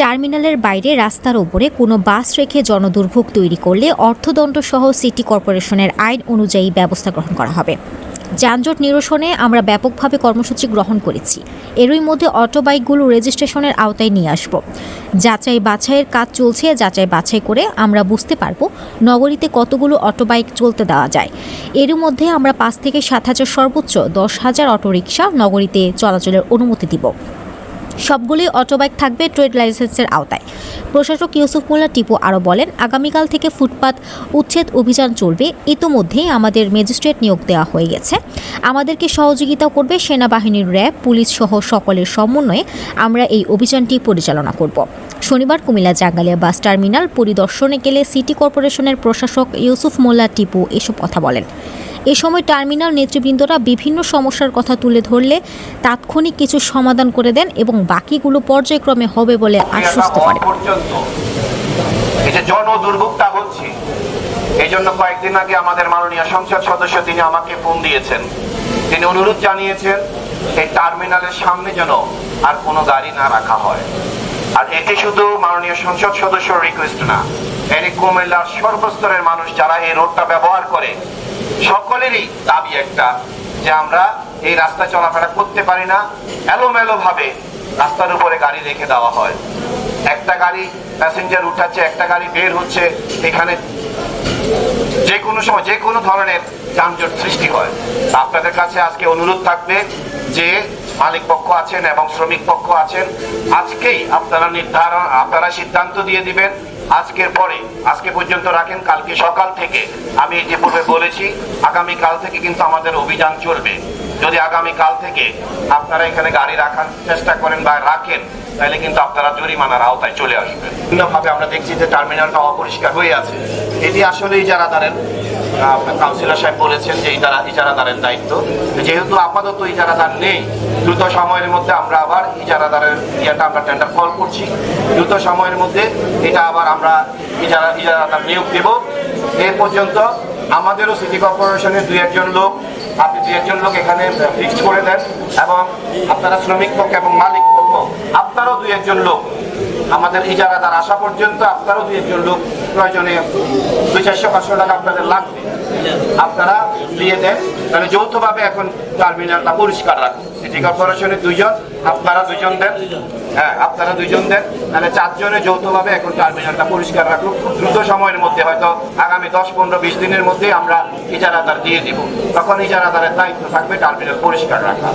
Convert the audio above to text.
টার্মিনালের বাইরে রাস্তার ওপরে কোনো বাস রেখে জনদুর্ভোগ তৈরি করলে অর্থদণ্ডসহ সিটি কর্পোরেশনের আইন অনুযায়ী ব্যবস্থা গ্রহণ করা হবে। যানজট নিরসনে আমরা ব্যাপকভাবে কর্মসূচি গ্রহণ করেছি। এরই মধ্যে অটো বাইকগুলো রেজিস্ট্রেশনের আওতায় নিয়ে আসব। যাচাই বাছাইয়ের কাজ চলছে। যাচাই বাছাই করে আমরা বুঝতে পারব নগরীতে কতগুলো অটো বাইক চলতে দেওয়া যায়। এরই মধ্যে আমরা 5 থেকে 7,000 সর্বোচ্চ 10,000 অটোরিকশা নগরীতে চলাচলের অনুমতি দিব। সবগুলি অটোবাইক থাকবে ট্রেড লাইসেন্সের আওতায়। প্রশাসক ইউসুফ মোল্লা টিপু আরও বলেন, আগামীকাল থেকে ফুটপাত উচ্ছেদ অভিযান চলবে। ইতোমধ্যেই আমাদের ম্যাজিস্ট্রেট নিয়োগ দেওয়া হয়ে গেছে। আমাদেরকে সহযোগিতা করবে সেনাবাহিনীর, র্যাব, পুলিশ সহ সকলের সমন্বয়ে আমরা এই অভিযানটি পরিচালনা করব। শনিবার কুমিল্লা জাঙ্গালিয়া বাস টার্মিনাল পরিদর্শনে গেলে সিটি কর্পোরেশনের প্রশাসক ইউসুফ মোল্লা টিপু এসব কথা বলেন। এ সময় টার্মিনাল নেতৃবৃন্দরা বিভিন্ন সমস্যার কথা তুলে ধরলে তাৎক্ষণিক কিছু সমাধান করে দেন এবং বাকিগুলো পর্যায়ক্রমে হবে বলে আশ্বস্ত করেন। এই যে জনদুর্ভোগটা হচ্ছে, এই জন্য কয়েকদিন আগে আমাদের মাননীয় সংসদ সদস্য তিনি আমাকে ফোন দিয়েছেন। তিনি অনুরোধ জানিয়েছেন এই টার্মিনালের সামনে যেন আর কোনো গাড়ি না রাখা হয়। আর এটি শুধু মাননীয় সংসদ সদস্য রিকোয়েস্ট না, এটি কুমিল্লার সর্বস্তরের মানুষ যারা এই রোডটা ব্যবহার করে সকলেরই দাবি একটা, যে আমরা এই রাস্তা চলাফেরা করতে পারি না, এলোমেলো ভাবে রাস্তার উপরে গাড়ি রেখে দেওয়া হয়। একটা গাড়ি প্যাসেঞ্জার উঠাচ্ছে, একটা গাড়ি বের হচ্ছে, এখানে যে কোনো সময় যে কোনো ধরনের যানজট সৃষ্টি হয়। আপনাদের কাছে আজকে অনুরোধ থাকবে যে মালিক পক্ষ আছেন এবং শ্রমিক পক্ষ আছেন, আজকেই আপনারা সিদ্ধান্ত দিয়ে দিবেন। আজকের পরে, আজকে পর্যন্ত রাখেন, কালকে সকাল থেকে আমি যে পূর্বে বলেছি আগামী কাল থেকে কিন্তু আমাদের অভিযান চলবে। যদি আগামী কাল থেকে আপনারা এখানে গাড়ি রাখার চেষ্টা করেন বা রাখেন, তাহলে কিন্তু আপনারা জরিমানার আওতায় চলে আসবেন। বিভিন্নভাবে আমরা দেখছি যে টার্মিনালটা অপরিষ্কার হয়ে আছে। এটি আসলে ইজারাদারের, কাউন্সিলর সাহেব বলেছেন যে ইজারাদারের দায়িত্ব। যেহেতু আপাতত ইজারাদার নেই, দ্রুত সময়ের মধ্যে আমরা আবার ইজারাদারের আমরা টেন্ডার কল করছি। দ্রুত সময়ের মধ্যে এটা আবার আমরা ইজারাদার নিয়োগ দেব। এ পর্যন্ত আমাদেরও সিটি কর্পোরেশনের 2-1 লোক, আপনি 2-1 লোক এখানে ফিক্সড করে দেন, এবং আপনারা শ্রমিক পক্ষ এবং মালিক পক্ষ আপনারাও 2-1 লোক, আমাদের ইজারাদার আসা পর্যন্ত আপনারাও 2-1 লোক প্রয়োজনে 200-400 টাকা আপনাদের লাগবে, আপনারা দিয়ে দেন। তাহলে যৌথভাবে এখন টার্মিনালটা পরিষ্কার রাখুন। সিটি কর্পোরেশনের 2 জন, আপনারা 2 জন দেন, হ্যাঁ আপনারা 2 জন দেন, তাহলে 4 জনে যৌথভাবে এখন টার্মিনালটা পরিষ্কার রাখুন। দ্রুত সময়ের মধ্যে, হয়তো আগামী 10-15-20 দিনের মধ্যে আমরা ইজারাদার দিয়ে দিব। তখন ইজারাদারের দায়িত্ব থাকবে টার্মিনাল পরিষ্কার রাখা।